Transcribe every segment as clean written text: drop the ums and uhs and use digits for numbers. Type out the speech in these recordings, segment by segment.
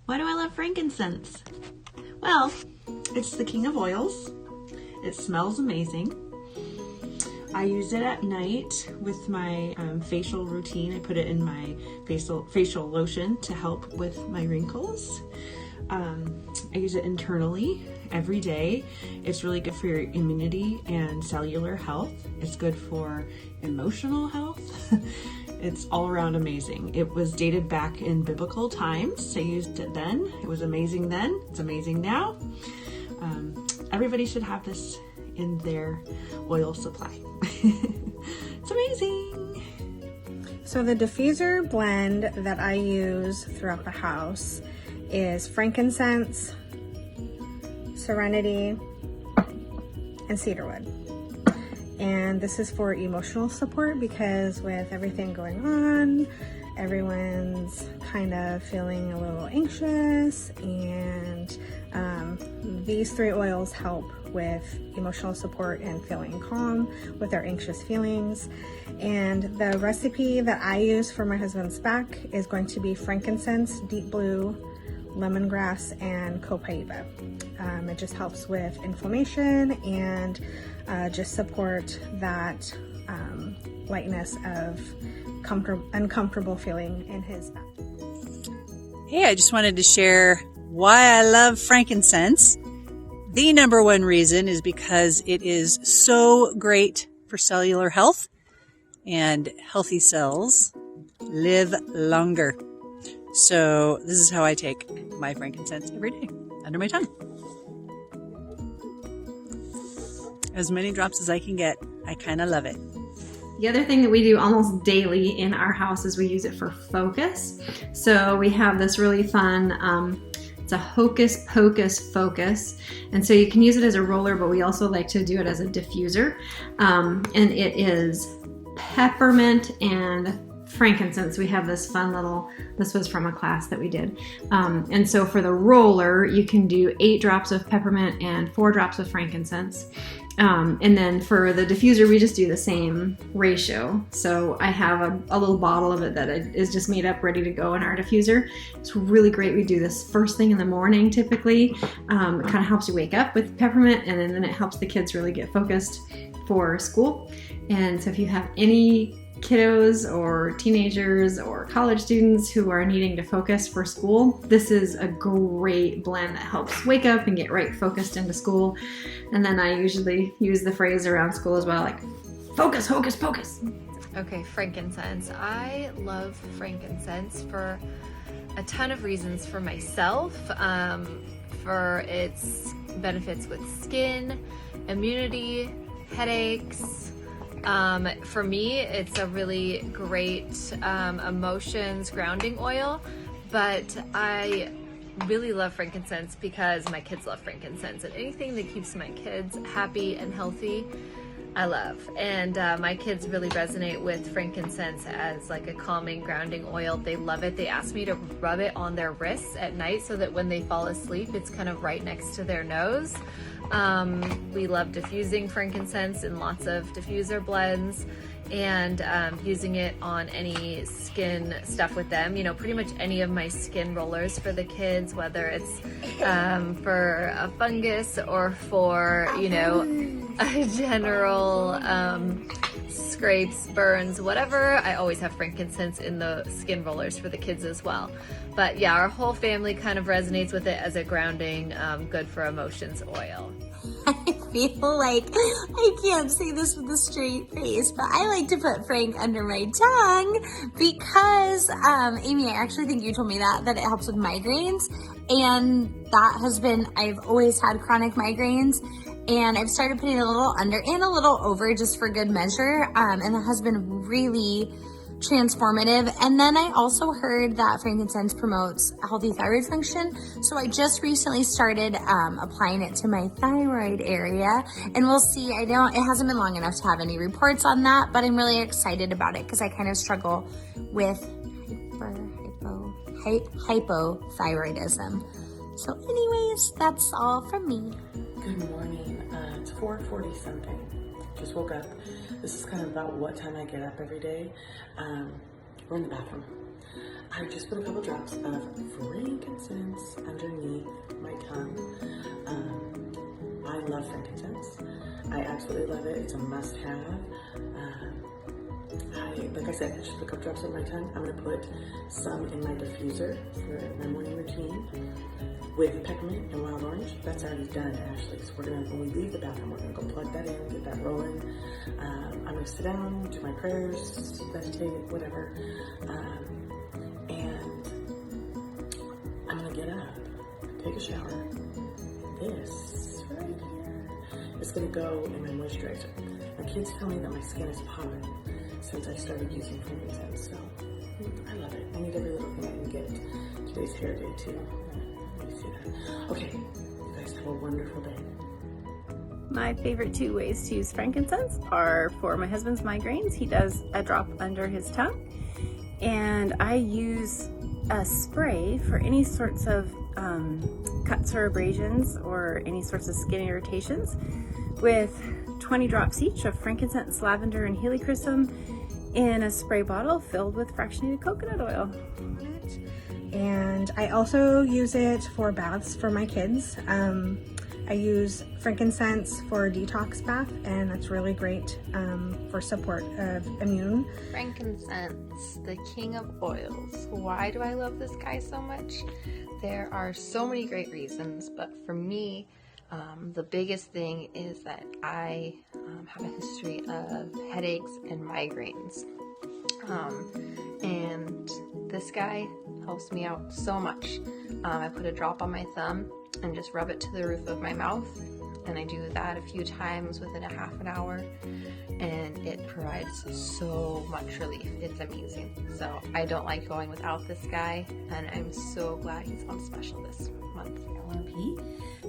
Why do I love frankincense? Well, it's the king of oils. It smells amazing. I use it at night with my facial routine. I put it in my facial lotion to help with my wrinkles. I use it internally every day. It's really good for your immunity and cellular health. It's good for emotional health. It's all around amazing. It was dated back in biblical times. I used it then. It was amazing then. It's amazing now. Everybody should have this in their oil supply. It's amazing. So the diffuser blend that I use throughout the house is frankincense, serenity, and cedarwood. And this is for emotional support because with everything going on, everyone's kind of feeling a little anxious, and these three oils help with emotional support and feeling calm with our anxious feelings. And the recipe that I use for my husband's back is going to be frankincense, deep blue, lemongrass, and copaiba. It just helps with inflammation and just support that lightness of uncomfortable feeling in his back. Hey, I just wanted to share why I love frankincense. The number one reason is because it is so great for cellular health, and healthy cells live longer. So this is how I take my frankincense every day, under my tongue. As many drops as I can get. I kind of love it. The other thing that we do almost daily in our house is we use it for focus. So we have this really fun, it's a hocus pocus focus. And so you can use it as a roller, but we also like to do it as a diffuser. And it is peppermint and frankincense. We have this fun little, this was from a class that we did. And so for the roller, you can do 8 drops of peppermint and 4 drops of frankincense. And then for the diffuser, we just do the same ratio. So I have a little bottle of it that is just made up, ready to go in our diffuser. It's really great. We do this first thing in the morning typically. It kind of helps you wake up with peppermint, and then it helps the kids really get focused for school. And so if you have any kiddos or teenagers or college students who are needing to focus for school, this is a great blend that helps wake up and get right focused into school. And then I usually use the phrase around school as well, like focus, hocus pocus. Okay, frankincense. I love frankincense for a ton of reasons for myself, for its benefits with skin, immunity, headaches. For me, it's a really great emotions grounding oil, but I really love frankincense because my kids love frankincense, and anything that keeps my kids happy and healthy, I love. And my kids really resonate with frankincense as like a calming, grounding oil. They love it. They ask me to rub it on their wrists at night so that when they fall asleep, it's kind of right next to their nose. We love diffusing frankincense in lots of diffuser blends, and using it on any skin stuff with them. You know, pretty much any of my skin rollers for the kids, whether it's for a fungus or for, you know, a general scrapes, burns, whatever. I always have frankincense in the skin rollers for the kids as well. But yeah, our whole family kind of resonates with it as a grounding, good for emotions oil. I feel like I can't say this with a straight face, but I like to put Frank under my tongue because, Amy, I actually think you told me that it helps with migraines. And that has been, I've always had chronic migraines, and I've started putting a little under and a little over just for good measure. And that has been really transformative. And then I also heard that frankincense promotes healthy thyroid function. So I just recently started applying it to my thyroid area, and we'll see. It hasn't been long enough to have any reports on that, but I'm really excited about it because I kind of struggle with hypothyroidism. So anyways, that's all from me. Good morning. It's 4:40 something. Just woke up. This is kind of about what time I get up every day. We're in the bathroom. I just put a couple drops of frankincense underneath my tongue. I love frankincense. I absolutely love it. It's a must-have. Like I said, I just put a couple drops on my tongue. I'm going to put some in my diffuser for my morning routine with peppermint and wild orange. That's already done, Ashley. So we're going to, when we leave the bathroom, we're going to go plug that in, get that rolling. I'm going to sit down, do my prayers, meditate, whatever. And I'm going to get up, take a shower. This right here is going to go in my moisturizer. My kids tell me that my skin is popping since I started using frankincense, so I love it. I need every little thing I can get. Today's hair day too. Let me see that. Okay, you guys have a wonderful day. My favorite 2 ways to use frankincense are for my husband's migraines. He does a drop under his tongue, and I use a spray for any sorts of cuts or abrasions or any sorts of skin irritations with 20 drops each of frankincense, lavender, and helichrysum in a spray bottle filled with fractionated coconut oil. And I also use it for baths for my kids. I use frankincense for a detox bath, and that's really great for support of immune. Frankincense, the king of oils. Why do I love this guy so much? There are so many great reasons, but for me, the biggest thing is that I have a history of headaches and migraines. And this guy helps me out so much. I put a drop on my thumb and just rub it to the roof of my mouth, and I do that a few times within a half an hour, and it provides so much relief. It's amazing. So I don't like going without this guy, and I'm so glad he's on special this month.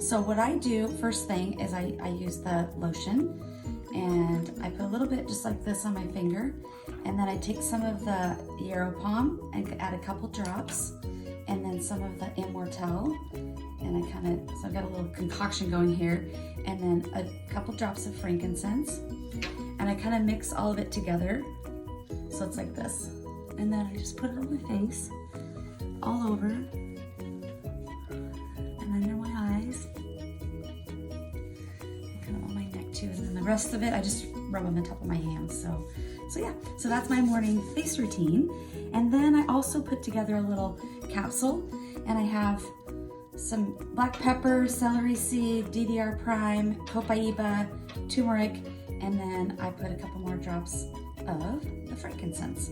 So what I do first thing is I use the lotion, and I put a little bit just like this on my finger, and then I take some of the Yarrow Palm and add a couple drops, and then some of the Immortelle, and so I've got a little concoction going here, and then a couple drops of frankincense, and I kind of mix all of it together so it's like this, and then I just put it on my face, all over, and under my eyes, and kind of on my neck too, and then the rest of it I just rub on the top of my hands. So yeah, so that's my morning face routine. And then I also put together a little capsule, and I have some black pepper, celery seed, DDR prime, copaiba, turmeric, and then I put a couple more drops of the frankincense.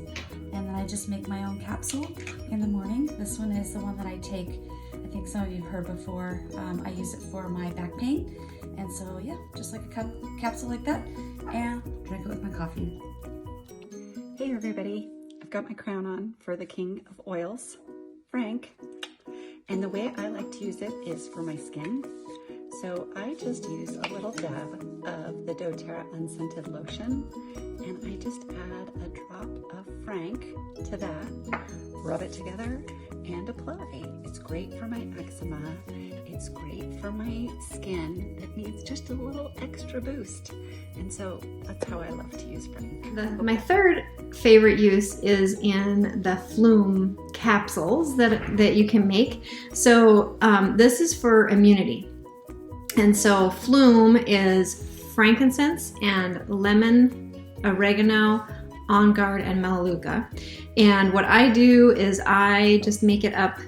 And then I just make my own capsule in the morning. This one is the one that I take, I think some of you have heard before. I use it for my back pain. And so yeah, just like a capsule like that, and drink it with my coffee. Hey everybody, I've got my crown on for the king of oils, Frank. And the way I like to use it is for my skin. So I just use a little dab of the doTERRA unscented lotion, and I just add a drop of Frank to that, rub it together, and apply. It's great for my eczema. It's great for my skin that needs just a little extra boost. And so that's how I love to use Frank. My third favorite use is in the Flume capsules that you can make. So this is for immunity. And so Flume is frankincense and lemon, oregano, On Guard, and Melaleuca. And what I do is I just make it up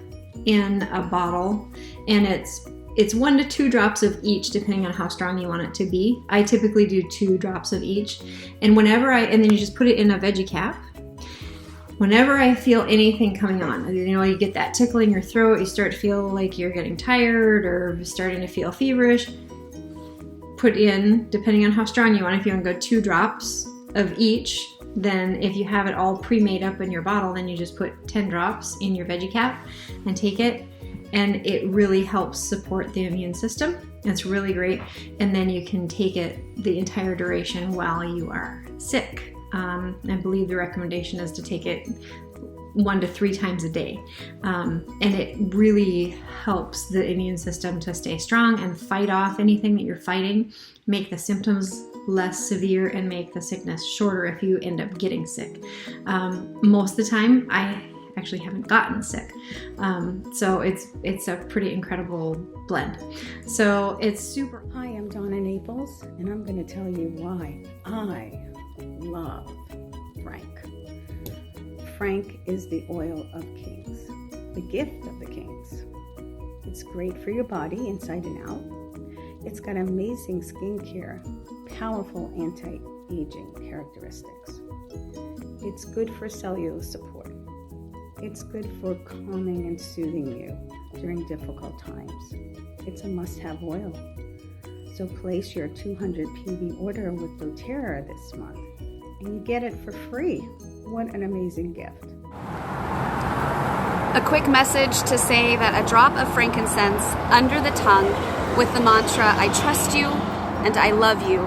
in a bottle, and it's 1 to 2 drops of each depending on how strong you want it to be. I typically do 2 drops of each. And then you just put it in a veggie cap. Whenever I feel anything coming on, you get that tickle in your throat, you start to feel like you're getting tired or starting to feel feverish, put in, depending on how strong you want, if you want to go 2 drops of each. Then if you have it all pre-made up in your bottle, then you just put 10 drops in your veggie cap and take it. And it really helps support the immune system. It's really great. And then you can take it the entire duration while you are sick. I believe the recommendation is to take it 1 to 3 times a day. And it really helps the immune system to stay strong and fight off anything that you're fighting, make the symptoms less severe, and make the sickness shorter if you end up getting sick. Most of the time, actually haven't gotten sick. So it's a pretty incredible blend. So it's super. Hi, I'm Donna Naples, and I'm going to tell you why I love Frank. Frank is the oil of kings, the gift of the kings. It's great for your body inside and out. It's got amazing skincare, powerful anti-aging characteristics. It's good for cellular support. It's good for calming and soothing you during difficult times. It's a must-have oil. So place your 200 PV order with doTERRA this month, and you get it for free. What an amazing gift. A quick message to say that a drop of frankincense under the tongue with the mantra, I trust you and I love you,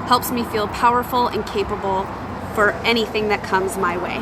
helps me feel powerful and capable for anything that comes my way.